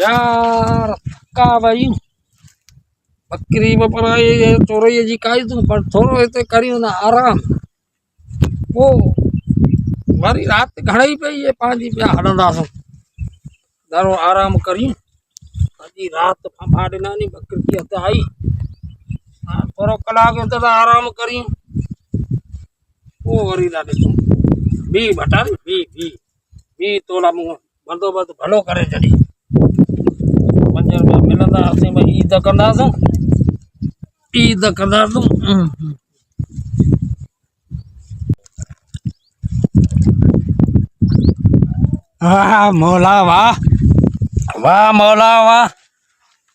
यार का भाई बकरी में पर ये चोरई जी काई तू पर थोड़ो इते करियो ना आराम वो मारी रात घणी पे ये पांजी पे हड़ंदास दारो आराम करी अजी रात फंफा देना नी बकरी की हते आई थोड़ो कलाक तो आराम करी वो वरी दा दे बी बटा बी बी बी तोला मुंह बंदोबस्त भलो करे जड़ी पंजर में मिलंदा असीं भाई ईद कंदासूं ईद कंदासूं वाह मौला वाह वाह मौला वाह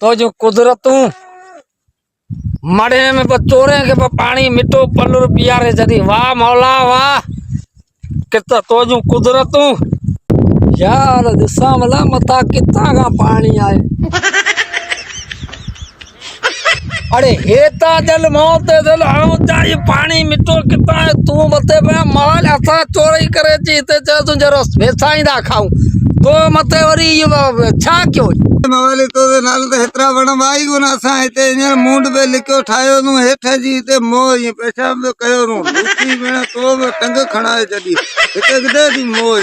तो जो कुदरतूं मड़े में चोरे के पानी मिठो पलुर पियारे जदी वाह मौला वाह कितना तो जो कुदरतूं यार दिसा मला मता कितना का पानी आए अरे हेता जल मौत जल हम जाई पानी मिठो कितना है तू मते पे माल असा चोरी करे ची ते तू जरो वेसाईंदा खाऊं तो मते वरी छा क्यों मवाली तो नाल तो हेतरा बण आई गुना सा इते ने मुंड पे लिखो ठायो नु हेठ जी ते मो ये पेशाब कयो नु लूटी में तो टंग खणाए जदी हिते किथे दी मो